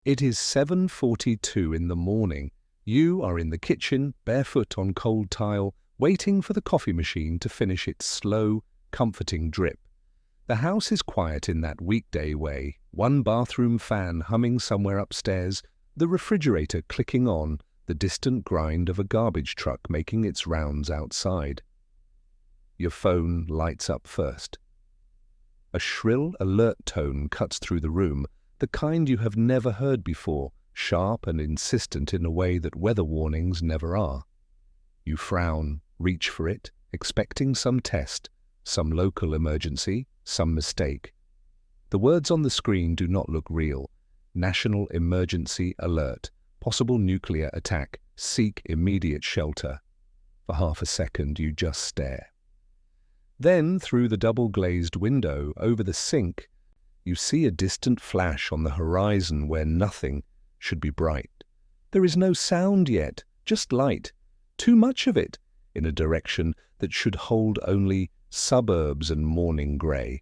It is 7:42 in the morning. You are in the kitchen, barefoot on cold tile, waiting for the coffee machine to finish its slow, comforting drip. The house is quiet in that weekday way, one bathroom fan humming somewhere upstairs, the refrigerator clicking on, the distant grind of a garbage truck making its rounds outside. Your phone lights up first. A shrill, alert tone cuts through the room, the kind you have never heard before, sharp and insistent in a way that weather warnings never are. You frown, reach for it, expecting some test, some local emergency, some mistake. The words on the screen do not look real. National Emergency Alert. Possible nuclear attack. Seek immediate shelter. For half a second you just stare. Then, through the double-glazed window over the sink, you see a distant flash on the horizon where nothing should be bright. There is no sound yet, just light, too much of it, in a direction that should hold only suburbs and morning grey.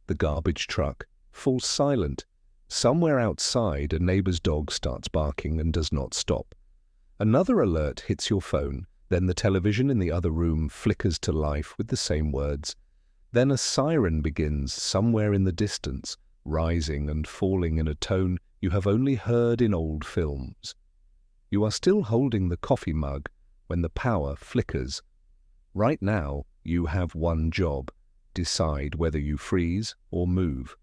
The garbage truck falls silent. Somewhere outside, a neighbour's dog starts barking and does not stop. Another alert hits your phone. Then the television in the other room flickers to life with the same words. Then a siren begins somewhere in the distance, rising and falling in a tone you have only heard in old films. You are still holding the coffee mug when the power flickers. Right now, you have one job: decide whether you freeze or move.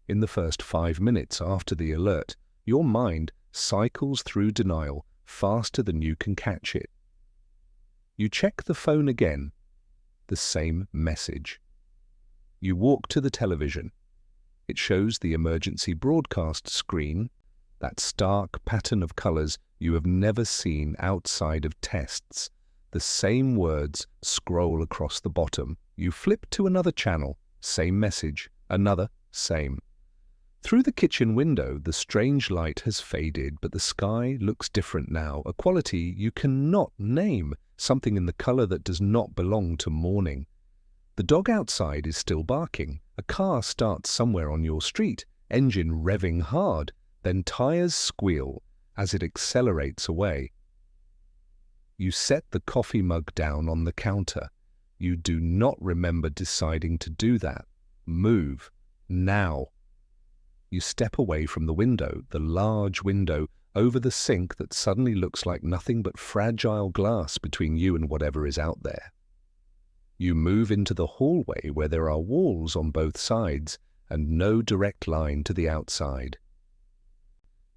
In the first 5 minutes after the alert, your mind cycles through denial faster than you can catch it. You check the phone again. The same message. You walk to the television. It shows the emergency broadcast screen, that stark pattern of colors you have never seen outside of tests. The same words scroll across the bottom. You flip to another channel. Same message. Another. Same. Through the kitchen window, the strange light has faded, but the sky looks different now, a quality you cannot name, something in the color that does not belong to morning. The dog outside is still barking. A car starts somewhere on your street, engine revving hard, then tires squeal as it accelerates away. You set the coffee mug down on the counter. You do not remember deciding to do that. Move. Now. You step away from the window, the large window, over the sink that suddenly looks like nothing but fragile glass between you and whatever is out there. You move into the hallway where there are walls on both sides and no direct line to the outside.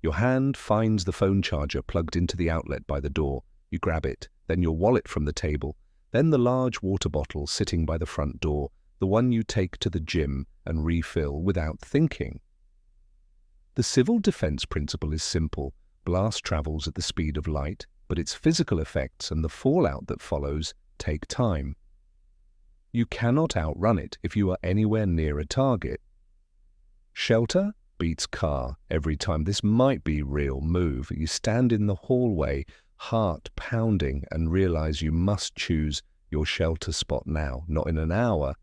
Your hand finds the phone charger plugged into the outlet by the door. You grab it, then your wallet from the table, then the large water bottle sitting by the front door, the one you take to the gym and refill without thinking. The civil defense principle is simple. Blast travels at the speed of light, but its physical effects and the fallout that follows take time. You cannot outrun it if you are anywhere near a target. Shelter beats car every time. This might be real move. You stand in the hallway, heart pounding, and realize you must choose your shelter spot now, not in an hour,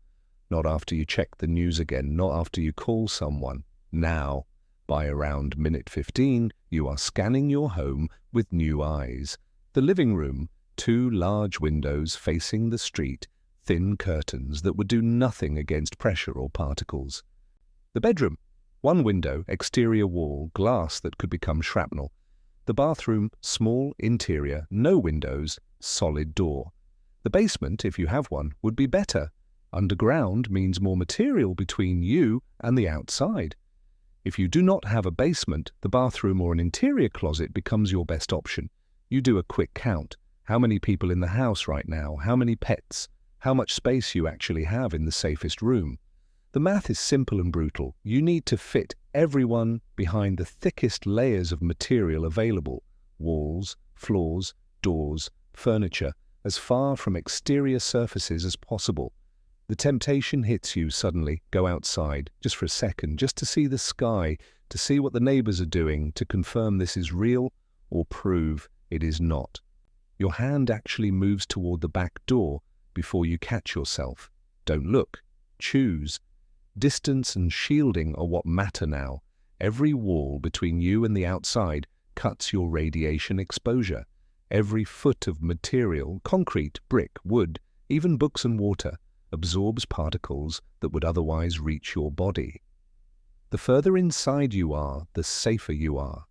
not after you check the news again, not after you call someone. Now. By around minute 15, you are scanning your home with new eyes. The living room, 2 large windows facing the street, thin curtains that would do nothing against pressure or particles. The bedroom, 1 window, exterior wall, glass that could become shrapnel. The bathroom, small interior, no windows, solid door. The basement, if you have one, would be better. Underground means more material between you and the outside. If you do not have a basement, the bathroom or an interior closet becomes your best option. You do a quick count. How many people in the house right now? How many pets? How much space you actually have in the safest room? The math is simple and brutal. You need to fit everyone behind the thickest layers of material available. Walls, floors, doors, furniture, as far from exterior surfaces as possible. The temptation hits you suddenly. Go outside, just for a second, just to see the sky, to see what the neighbors are doing, to confirm this is real or prove it is not. Your hand actually moves toward the back door before you catch yourself. Don't look. Choose. Distance and shielding are what matter now. Every wall between you and the outside cuts your radiation exposure. Every foot of material, concrete, brick, wood, even books and water, absorbs particles that would otherwise reach your body. The further inside you are, the safer you are.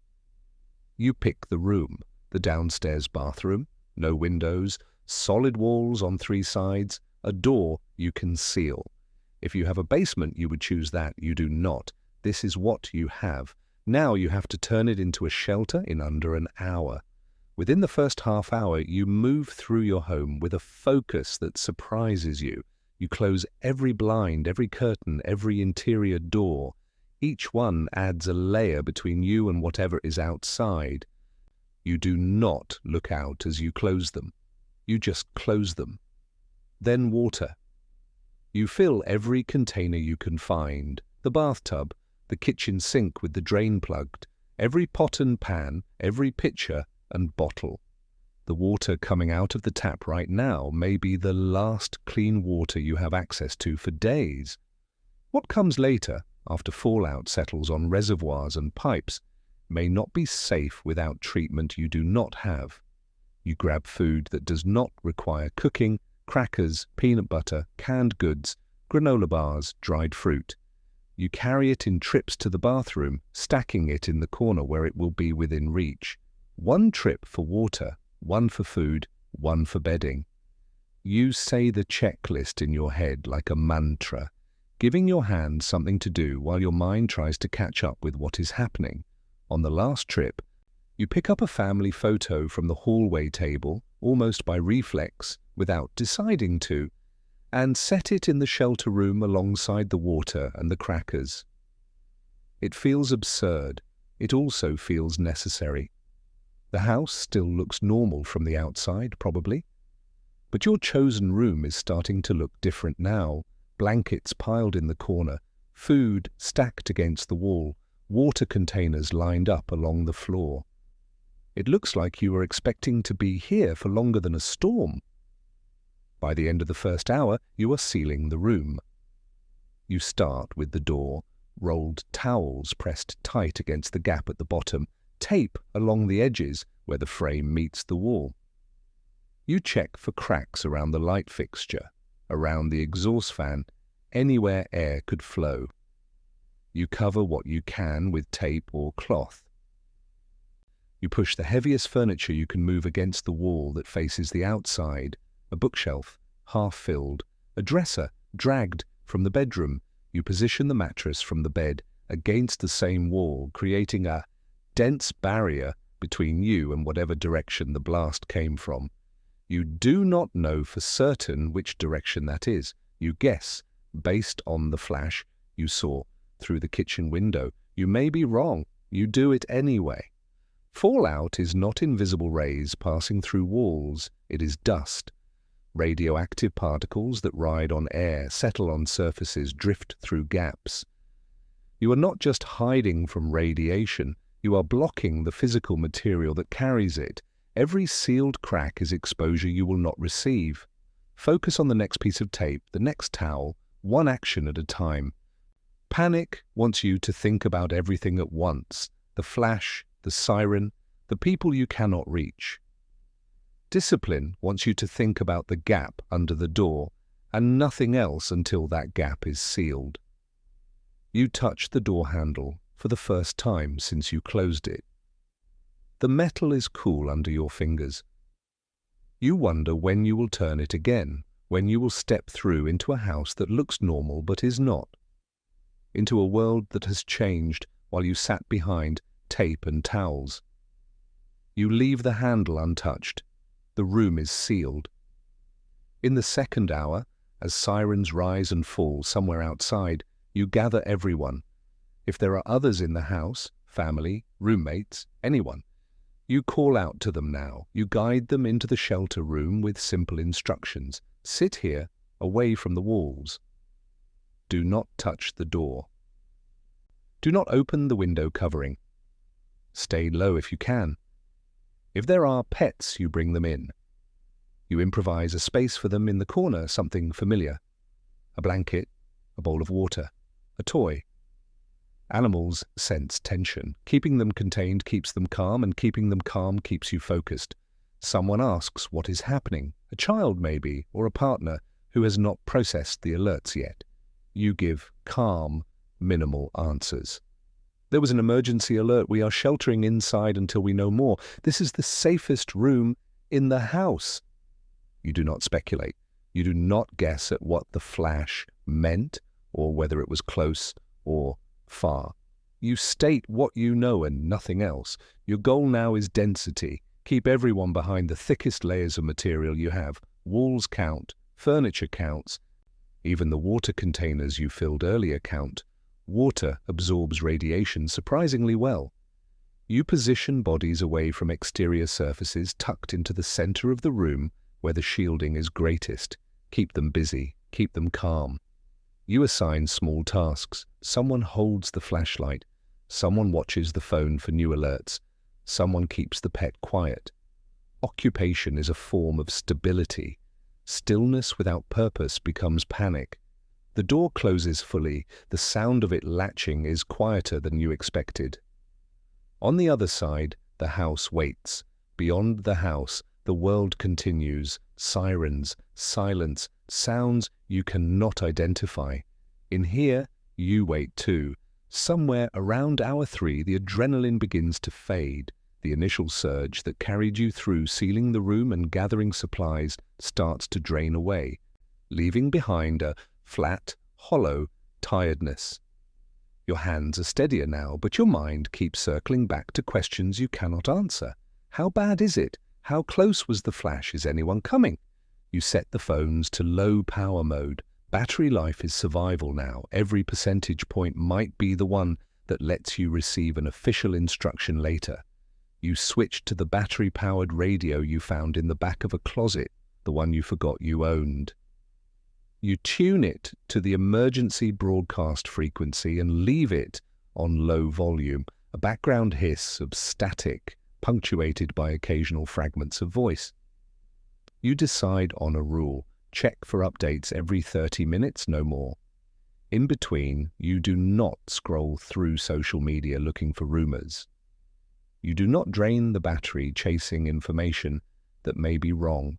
You pick the room, the downstairs bathroom, no windows, solid walls on 3 sides, a door you can seal. If you have a basement, you would choose that. You do not. This is what you have. Now you have to turn it into a shelter in under an hour. Within the first half hour, you move through your home with a focus that surprises you. You close every blind, every curtain, every interior door. Each one adds a layer between you and whatever is outside. You do not look out as you close them. You just close them. Then water. You fill every container you can find, the bathtub, the kitchen sink with the drain plugged, every pot and pan, every pitcher and bottle. The water coming out of the tap right now may be the last clean water you have access to for days. What comes later, after fallout settles on reservoirs and pipes, may not be safe without treatment you do not have. You grab food that does not require cooking, crackers, peanut butter, canned goods, granola bars, dried fruit. You carry it in trips to the bathroom, stacking it in the corner where it will be within reach. 1 trip for water, 1 for food, 1 for bedding. You say the checklist in your head like a mantra, giving your hand something to do while your mind tries to catch up with what is happening. On the last trip, you pick up a family photo from the hallway table, almost by reflex, without deciding to, and set it in the shelter room alongside the water and the crackers. It feels absurd. It also feels necessary. The house still looks normal from the outside, probably. But your chosen room is starting to look different now. Blankets piled in the corner, food stacked against the wall, water containers lined up along the floor. It looks like you are expecting to be here for longer than a storm. By the end of the first hour, you are sealing the room. You start with the door, rolled towels pressed tight against the gap at the bottom, tape along the edges where the frame meets the wall. You check for cracks around the light fixture, around the exhaust fan, anywhere air could flow. You cover what you can with tape or cloth. You push the heaviest furniture you can move against the wall that faces the outside, a bookshelf, half filled, a dresser, dragged from the bedroom. You position the mattress from the bed against the same wall, creating a dense barrier between you and whatever direction the blast came from. You do not know for certain which direction that is. You guess, based on the flash you saw through the kitchen window. You may be wrong. You do it anyway. Fallout is not invisible rays passing through walls. It is dust. Radioactive particles that ride on air, settle on surfaces, drift through gaps. You are not just hiding from radiation. You are blocking the physical material that carries it. Every sealed crack is exposure you will not receive. Focus on the next piece of tape, the next towel, one action at a time. Panic wants you to think about everything at once, the flash, the siren, the people you cannot reach. Discipline wants you to think about the gap under the door and nothing else until that gap is sealed. You touch the door handle for the first time since you closed it. The metal is cool under your fingers. You wonder when you will turn it again, when you will step through into a house that looks normal but is not, into a world that has changed while you sat behind tape and towels. You leave the handle untouched. The room is sealed. In the second hour, as sirens rise and fall somewhere outside, you gather everyone. If there are others in the house, family, roommates, anyone, you call out to them now. You guide them into the shelter room with simple instructions. Sit here, away from the walls. Do not touch the door. Do not open the window covering. Stay low if you can. If there are pets, you bring them in. You improvise a space for them in the corner, something familiar. A blanket, a bowl of water, a toy. Animals sense tension. Keeping them contained keeps them calm, and keeping them calm keeps you focused. Someone asks what is happening, a child maybe, or a partner who has not processed the alerts yet. You give calm, minimal answers. There was an emergency alert. We are sheltering inside until we know more. This is the safest room in the house. You do not speculate. You do not guess at what the flash meant or whether it was close or far. You state what you know and nothing else. Your goal now is density. Keep everyone behind the thickest layers of material you have. Walls count, furniture counts, even the water containers you filled earlier count. Water absorbs radiation surprisingly well. You position bodies away from exterior surfaces tucked into the center of the room where the shielding is greatest. Keep them busy, keep them calm. You assign small tasks. Someone holds the flashlight. Someone watches the phone for new alerts. Someone keeps the pet quiet. Occupation is a form of stability. Stillness without purpose becomes panic. The door closes fully. The sound of it latching is quieter than you expected. On the other side, the house waits. Beyond the house, the world continues. Sirens, silence, sounds you cannot identify. In here, you wait too. Somewhere around hour 3, the adrenaline begins to fade. The initial surge that carried you through sealing the room and gathering supplies starts to drain away, leaving behind a flat, hollow tiredness. Your hands are steadier now, but your mind keeps circling back to questions you cannot answer. How bad is it? How close was the flash? Is anyone coming? You set the phones to low power mode. Battery life is survival now. Every percentage point might be the one that lets you receive an official instruction later. You switch to the battery-powered radio you found in the back of a closet, the one you forgot you owned. You tune it to the emergency broadcast frequency and leave it on low volume, a background hiss of static, punctuated by occasional fragments of voice. You decide on a rule. Check for updates every 30 minutes, no more. In between, you do not scroll through social media looking for rumors. You do not drain the battery chasing information that may be wrong.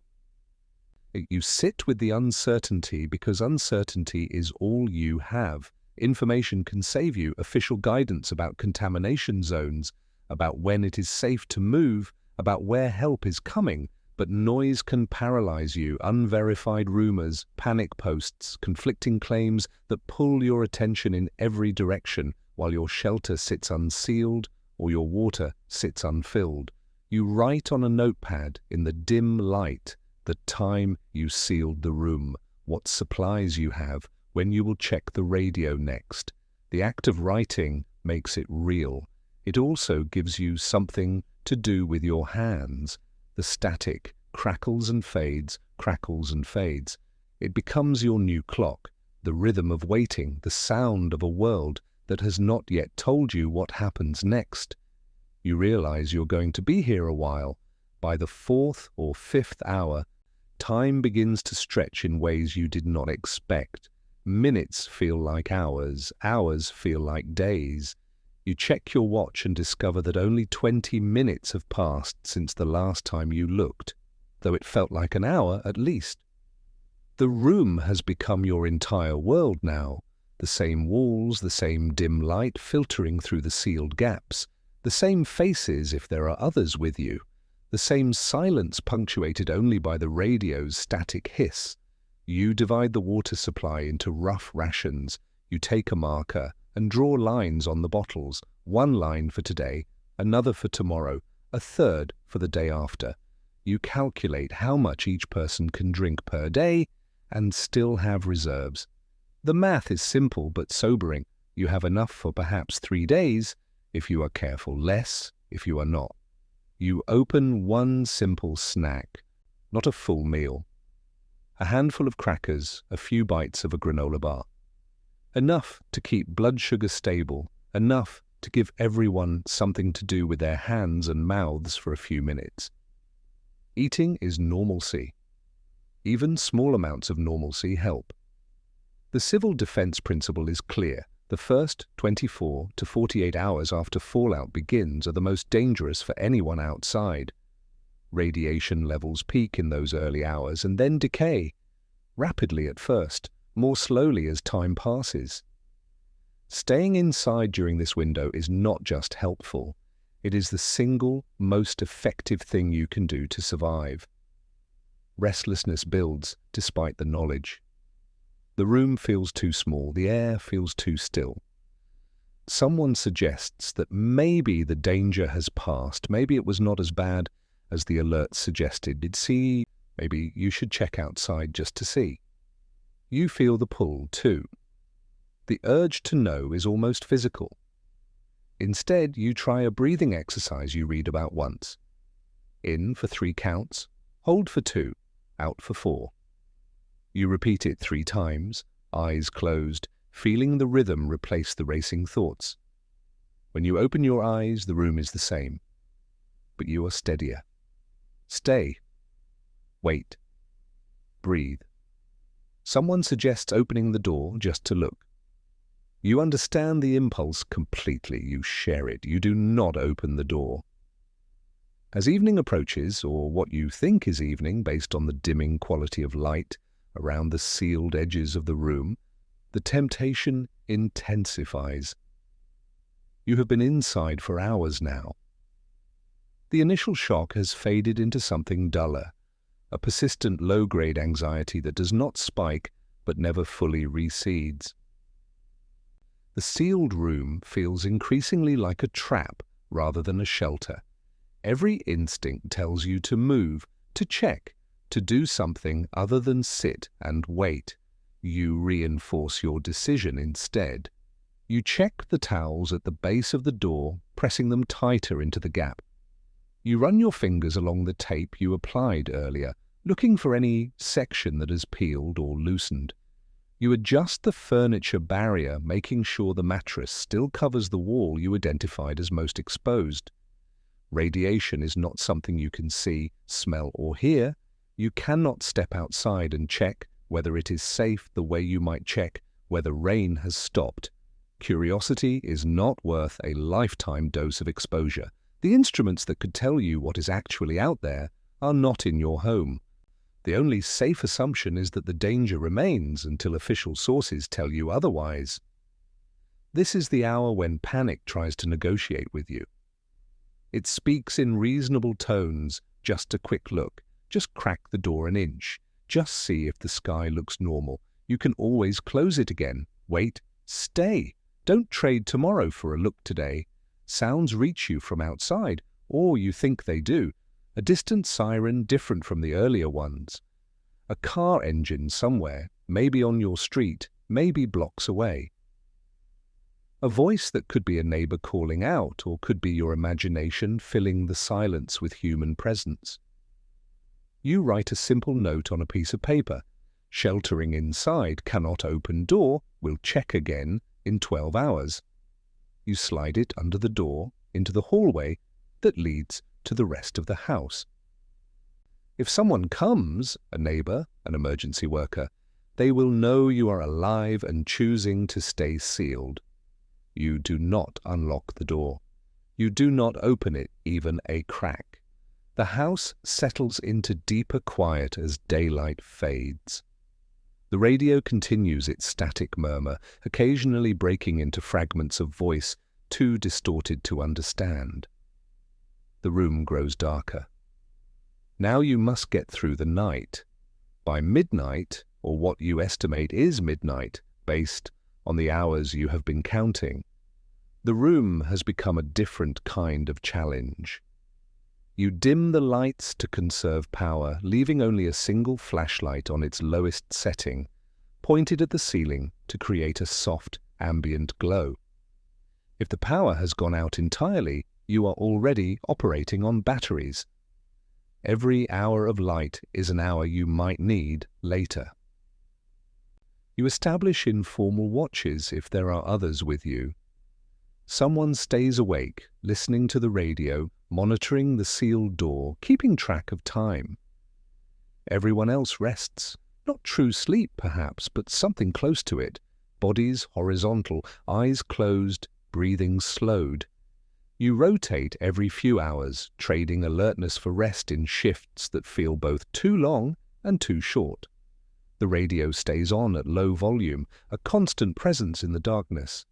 You sit with the uncertainty because uncertainty is all you have. Information can save you. Official guidance about contamination zones, about when it is safe to move, about where help is coming. But noise can paralyze you. Unverified rumors, panic posts, conflicting claims that pull your attention in every direction while your shelter sits unsealed or your water sits unfilled. You write on a notepad in the dim light the time you sealed the room, what supplies you have, when you will check the radio next. The act of writing makes it real. It also gives you something to do with your hands. The static crackles and fades, crackles and fades. It becomes your new clock, the rhythm of waiting, the sound of a world that has not yet told you what happens next. You realize you're going to be here a while. By the 4th or 5th hour, time begins to stretch in ways you did not expect. Minutes feel like hours, hours feel like days. You check your watch and discover that only 20 minutes have passed since the last time you looked, though it felt like an hour at least. The room has become your entire world now. The same walls, the same dim light filtering through the sealed gaps, the same faces if there are others with you, the same silence punctuated only by the radio's static hiss. You divide the water supply into rough rations. You take a marker and draw lines on the bottles, one line for today, another for tomorrow, a third for the day after. You calculate how much each person can drink per day and still have reserves. The math is simple but sobering. You have enough for perhaps 3 days, if you are careful, less if you are not. You open one simple snack, not a full meal. A handful of crackers, a few bites of a granola bar. Enough to keep blood sugar stable, enough to give everyone something to do with their hands and mouths for a few minutes. Eating is normalcy. Even small amounts of normalcy help. The civil defense principle is clear. The first 24 to 48 hours after fallout begins are the most dangerous for anyone outside. Radiation levels peak in those early hours and then decay, rapidly at first, more slowly as time passes. Staying inside during this window is not just helpful, it is the single most effective thing you can do to survive. Restlessness builds despite the knowledge. The room feels too small, the air feels too still. Someone suggests that maybe the danger has passed, maybe it was not as bad as the alert suggested. Maybe you should check outside just to see. You feel the pull too. The urge to know is almost physical. Instead, you try a breathing exercise you read about once. In for 3 counts, hold for 2, out for 4. You repeat it 3 times, eyes closed, feeling the rhythm replace the racing thoughts. When you open your eyes, the room is the same, but you are steadier. Stay. Wait. Breathe. Someone suggests opening the door just to look. You understand the impulse completely. You share it. You do not open the door. As evening approaches, or what you think is evening based on the dimming quality of light around the sealed edges of the room, the temptation intensifies. You have been inside for hours now. The initial shock has faded into something duller, a persistent low-grade anxiety that does not spike but never fully recedes. The sealed room feels increasingly like a trap rather than a shelter. Every instinct tells you to move, to check, to do something other than sit and wait. You reinforce your decision instead. You check the towels at the base of the door, pressing them tighter into the gap. You run your fingers along the tape you applied earlier, looking for any section that has peeled or loosened. You adjust the furniture barrier, making sure the mattress still covers the wall you identified as most exposed. Radiation is not something you can see, smell, or hear. You cannot step outside and check whether it is safe the way you might check whether rain has stopped. Curiosity is not worth a lifetime dose of exposure. The instruments that could tell you what is actually out there are not in your home. The only safe assumption is that the danger remains until official sources tell you otherwise. This is the hour when panic tries to negotiate with you. It speaks in reasonable tones, just a quick look, just crack the door an inch, just see if the sky looks normal. You can always close it again. Wait, stay. Don't trade tomorrow for a look today. Sounds reach you from outside, or you think they do. A distant siren different from the earlier ones. A car engine somewhere, maybe on your street, maybe blocks away. A voice that could be a neighbor calling out, or could be your imagination filling the silence with human presence. You write a simple note on a piece of paper. Sheltering inside, cannot open door, will check again in 12 hours. You slide it under the door into the hallway that leads to the rest of the house. If someone comes, a neighbor, an emergency worker, they will know you are alive and choosing to stay sealed. You do not unlock the door. You do not open it even a crack. The house settles into deeper quiet as daylight fades. The radio continues its static murmur, occasionally breaking into fragments of voice too distorted to understand. The room grows darker. Now you must get through the night. By midnight, or what you estimate is midnight, based on the hours you have been counting, the room has become a different kind of challenge. You dim the lights to conserve power, leaving only a single flashlight on its lowest setting, pointed at the ceiling to create a soft, ambient glow. If the power has gone out entirely, you are already operating on batteries. Every hour of light is an hour you might need later. You establish informal watches if there are others with you. Someone stays awake, listening to the radio, monitoring the sealed door, keeping track of time. Everyone else rests. Not true sleep, perhaps, but something close to it. bodies horizontal, eyes closed, breathing slowed. You rotate every few hours, trading alertness for rest in shifts that feel both too long and too short. The radio stays on at low volume, a constant presence in the darkness.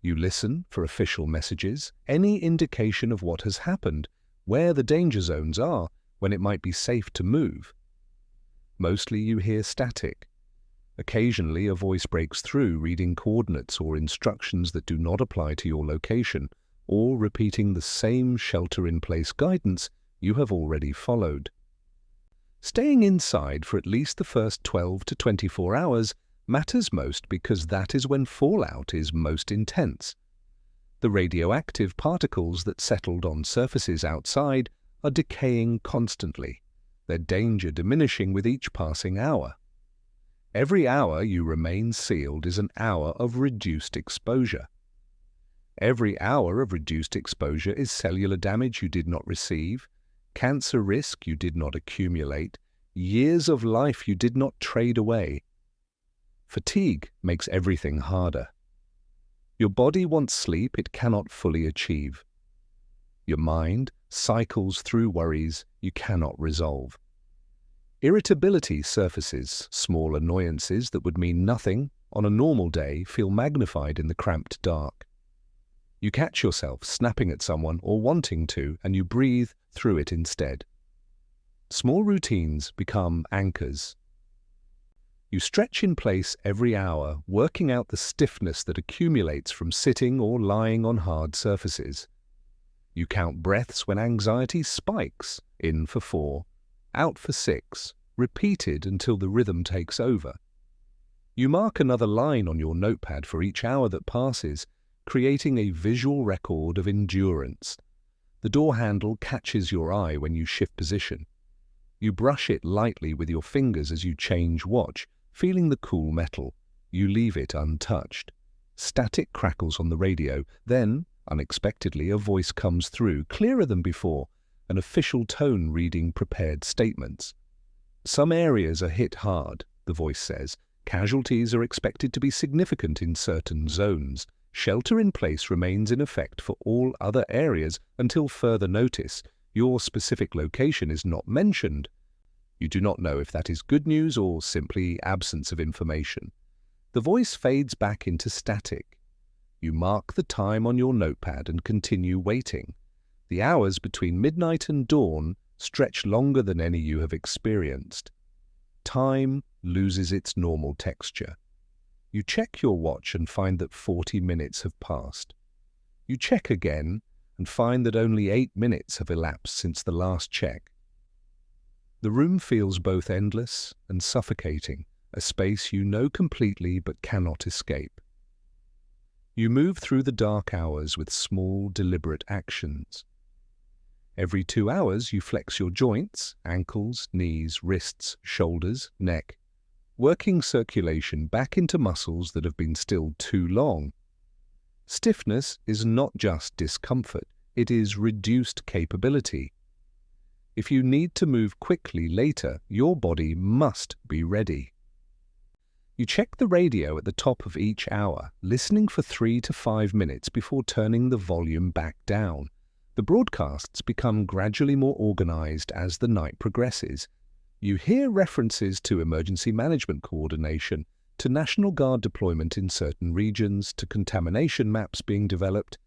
You listen for official messages, any indication of what has happened, where the danger zones are, when it might be safe to move. Mostly you hear static. Occasionally a voice breaks through, reading coordinates or instructions that do not apply to your location, or repeating the same shelter-in-place guidance you have already followed. Staying inside for at least the first 12 to 24 hours matters most because that is when fallout is most intense. The radioactive particles that settled on surfaces outside are decaying constantly, their danger diminishing with each passing hour. Every hour you remain sealed is an hour of reduced exposure. Every hour of reduced exposure is cellular damage you did not receive, cancer risk you did not accumulate, years of life you did not trade away. Fatigue makes everything harder. Your body wants sleep it cannot fully achieve. Your mind cycles through worries you cannot resolve. Irritability surfaces, small annoyances that would mean nothing on a normal day feel magnified in the cramped dark. You catch yourself snapping at someone or wanting to, and you breathe through it instead. Small routines become anchors. You stretch in place every hour, working out the stiffness that accumulates from sitting or lying on hard surfaces. You count breaths when anxiety spikes, in for 4, out for 6, repeated until the rhythm takes over. You mark another line on your notepad for each hour that passes, creating a visual record of endurance. The door handle catches your eye when you shift position. You brush it lightly with your fingers as you change watch, feeling the cool metal. You leave it untouched. Static crackles on the radio, then, unexpectedly, a voice comes through, clearer than before, an official tone reading prepared statements. Some areas are hit hard, the voice says. Casualties are expected to be significant in certain zones. Shelter in place remains in effect for all other areas until further notice. Your specific location is not mentioned. You do not know if that is good news or simply absence of information. The voice fades back into static. You mark the time on your notepad and continue waiting. The hours between midnight and dawn stretch longer than any you have experienced. Time loses its normal texture. You check your watch and find that 40 minutes have passed. You check again and find that only 8 minutes have elapsed since the last check. The room feels both endless and suffocating, a space you know completely but cannot escape. You move through the dark hours with small, deliberate actions. Every 2 hours you flex your joints, ankles, knees, wrists, shoulders, neck, working circulation back into muscles that have been stilled too long. Stiffness is not just discomfort, it is reduced capability. If you need to move quickly later, your body must be ready. You check the radio at the top of each hour, listening for 3 to 5 minutes before turning the volume back down. The broadcasts become gradually more organized as the night progresses. You hear references to emergency management coordination, to National Guard deployment in certain regions, to contamination maps being developed.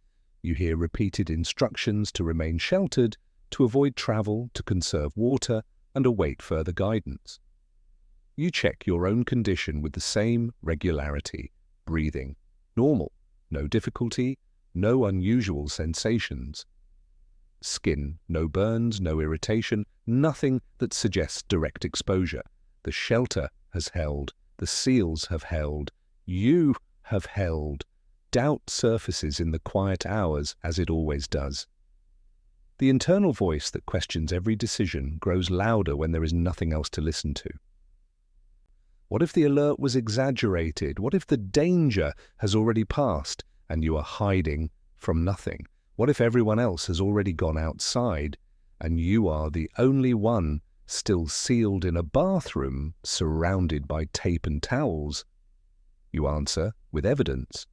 You hear repeated instructions to remain sheltered, to avoid travel, to conserve water, and await further guidance. You check your own condition with the same regularity. Breathing normal, no difficulty, no unusual sensations. Skin, no burns, no irritation, nothing that suggests direct exposure. The shelter has held, the seals have held, you have held. Doubt surfaces in the quiet hours as it always does. The internal voice that questions every decision grows louder when there is nothing else to listen to. What if the alert was exaggerated? What if the danger has already passed and you are hiding from nothing? What if everyone else has already gone outside and you are the only one still sealed in a bathroom surrounded by tape and towels? You answer with evidence.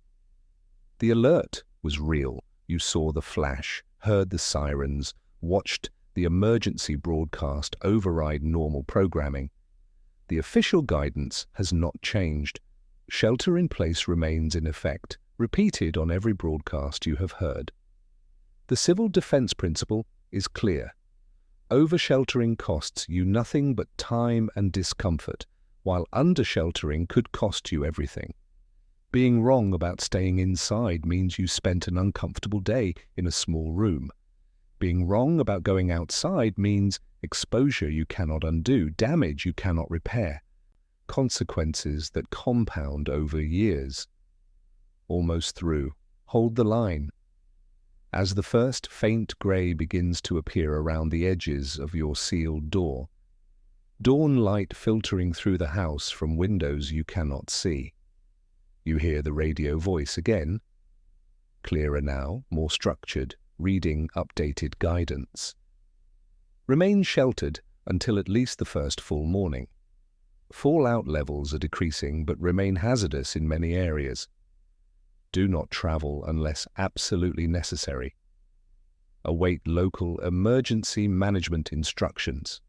The alert was real. You saw the flash, heard the sirens, watched the emergency broadcast override normal programming. The official guidance has not changed. Shelter in place remains in effect, repeated on every broadcast you have heard. The civil defense principle is clear. Over-sheltering costs you nothing but time and discomfort, while under-sheltering could cost you everything. Being wrong about staying inside means you spent an uncomfortable day in a small room. Being wrong about going outside means exposure you cannot undo, damage you cannot repair, consequences that compound over years. Almost through. Hold the line. As the first faint grey begins to appear around the edges of your sealed door, dawn light filtering through the house from windows you cannot see. You hear the radio voice again, clearer now, more structured, reading updated guidance. Remain sheltered until at least the first full morning. Fallout levels are decreasing but remain hazardous in many areas. Do not travel unless absolutely necessary. Await local emergency management instructions.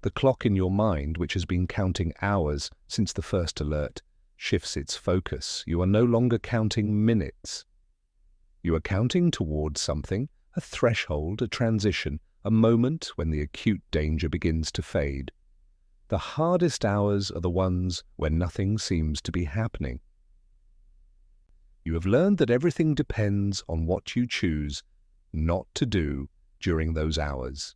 The clock in your mind, which has been counting hours since the first alert, shifts its focus. You are no longer counting minutes. You are counting towards something, a threshold, a transition, a moment when the acute danger begins to fade. The hardest hours are the ones when nothing seems to be happening. You have learned that everything depends on what you choose not to do during those hours.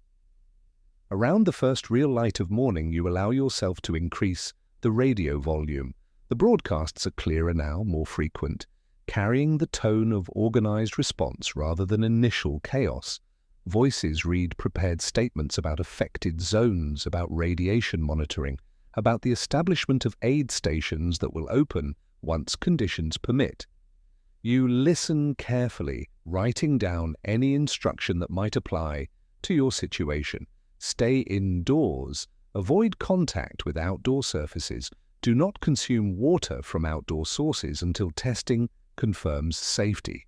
Around the first real light of morning, you allow yourself to increase the radio volume. The broadcasts are clearer now, more frequent, carrying the tone of organized response rather than initial chaos. Voices read prepared statements about affected zones, about radiation monitoring, about the establishment of aid stations that will open once conditions permit. You listen carefully, writing down any instruction that might apply to your situation. Stay indoors. Avoid contact with outdoor surfaces. Do not consume water from outdoor sources until testing confirms safety.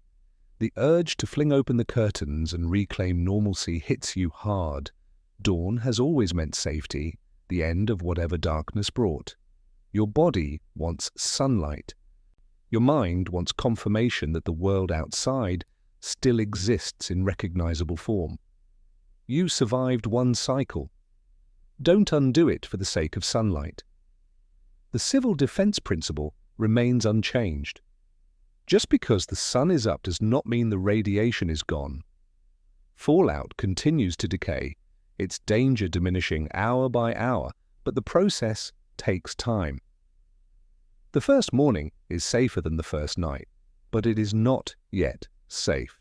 The urge to fling open the curtains and reclaim normalcy hits you hard. Dawn has always meant safety, the end of whatever darkness brought. Your body wants sunlight. Your mind wants confirmation that the world outside still exists in recognizable form. You survived one cycle. Don't undo it for the sake of sunlight. The civil defense principle remains unchanged. Just because the sun is up does not mean the radiation is gone. Fallout continues to decay, its danger diminishing hour by hour, but the process takes time. The first morning is safer than the first night, but it is not yet safe.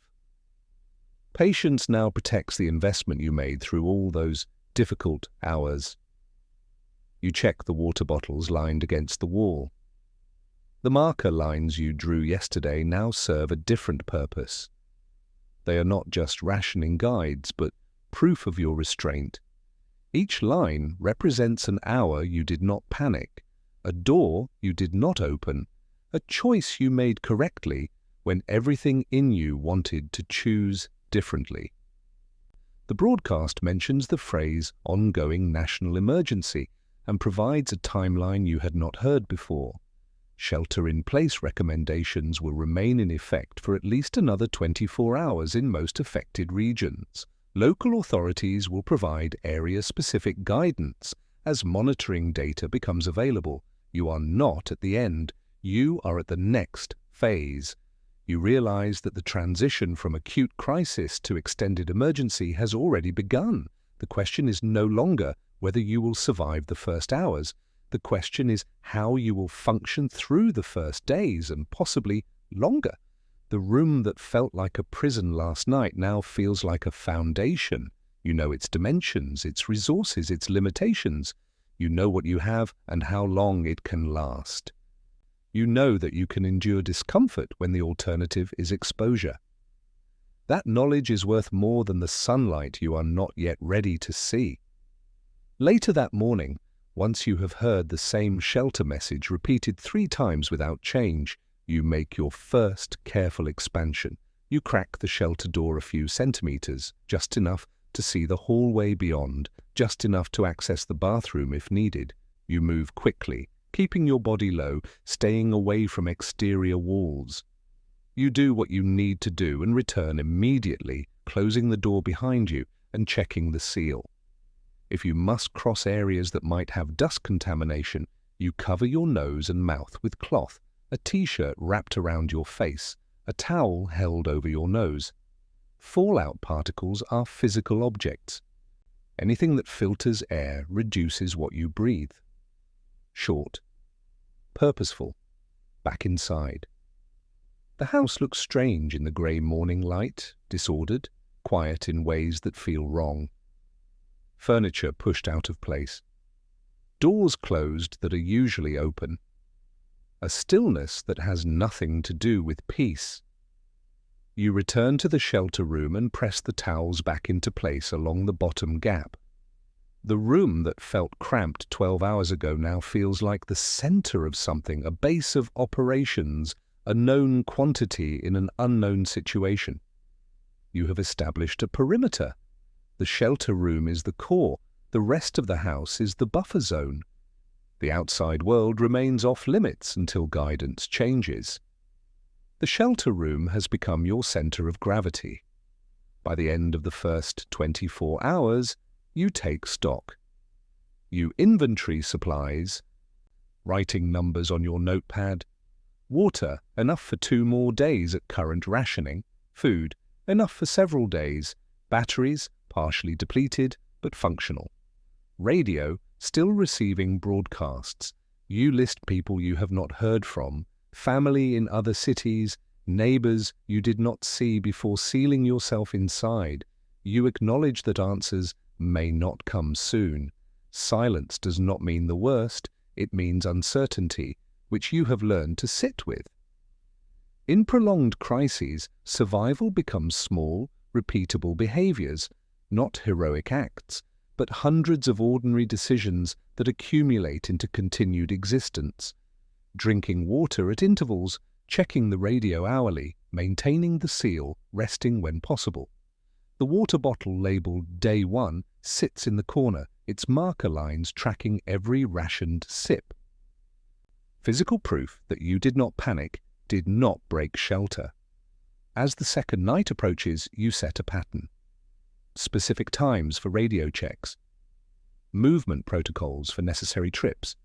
Patience now protects the investment you made through all those difficult hours. You check the water bottles lined against the wall. The marker lines you drew yesterday now serve a different purpose. They are not just rationing guides, but proof of your restraint. Each line represents an hour you did not panic, a door you did not open, a choice you made correctly when everything in you wanted to choose differently. The broadcast mentions the phrase ongoing national emergency and provides a timeline you had not heard before. Shelter-in-place recommendations will remain in effect for at least another 24 hours in most affected regions. Local authorities will provide area-specific guidance as monitoring data becomes available. You are not at the end. You are at the next phase. You realize that the transition from acute crisis to extended emergency has already begun. The question is no longer whether you will survive the first hours. The question is how you will function through the first days and possibly longer. The room that felt like a prison last night now feels like a foundation. You know its dimensions, its resources, its limitations. You know what you have and how long it can last. You know that you can endure discomfort when the alternative is exposure. That knowledge is worth more than the sunlight you are not yet ready to see. Later that morning, Once you have heard the same shelter message repeated 3 times without change, you make your first careful expansion. You crack the shelter door a few centimeters, just enough to see the hallway beyond, just enough to access the bathroom if needed. You move quickly, keeping your body low, staying away from exterior walls. You do what you need to do and return immediately, closing the door behind you and checking the seal. If you must cross areas that might have dust contamination, you cover your nose and mouth with cloth, a t-shirt wrapped around your face, a towel held over your nose. Fallout particles are physical objects. Anything that filters air reduces what you breathe. Short. Purposeful. Back inside. The house looks strange in the grey morning light, disordered, quiet in ways that feel wrong. Furniture pushed out of place. Doors closed that are usually open. A stillness that has nothing to do with peace. You return to the shelter room and press the towels back into place along the bottom gap. The room that felt cramped 12 hours ago now feels like the center of something, a base of operations, a known quantity in an unknown situation. You have established a perimeter. The shelter room is the core. The rest of the house is the buffer zone. The outside world remains off limits until guidance changes. The shelter room has become your center of gravity. By the end of the first 24 hours, you take stock. You inventory supplies, writing numbers on your notepad, water, enough for 2 more days at current rationing, food, enough for several days, batteries, partially depleted but functional. Radio, still receiving broadcasts. You list people you have not heard from, family in other cities, neighbors you did not see before sealing yourself inside. You acknowledge that answers may not come soon. Silence does not mean the worst, it means uncertainty, which you have learned to sit with. In prolonged crises, survival becomes small, repeatable behaviors, not heroic acts, but hundreds of ordinary decisions that accumulate into continued existence. Drinking water at intervals, checking the radio hourly, maintaining the seal, resting when possible. The water bottle labelled Day 1 sits in the corner, its marker lines tracking every rationed sip. Physical proof that you did not panic, did not break shelter. As the second night approaches, you set a pattern. Specific times for radio checks. Movement protocols for necessary trips.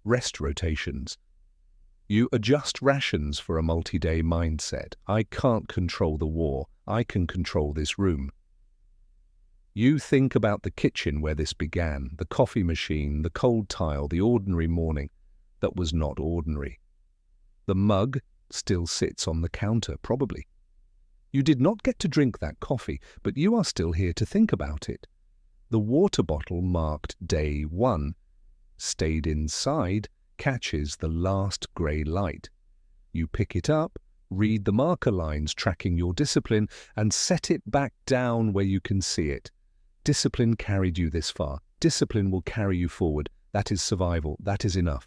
Rest rotations. You adjust rations for a multi-day mindset. I can't control the war. I can control this room. You think about the kitchen where this began, the coffee machine, the cold tile, the ordinary morning that was not ordinary. The mug still sits on the counter, probably. You did not get to drink that coffee, but you are still here to think about it. The water bottle marked Day 1, stayed inside, catches the last grey light. You pick it up, read the marker lines tracking your discipline, and set it back down where you can see it. Discipline carried you this far. Discipline will carry you forward. That is survival. That is enough.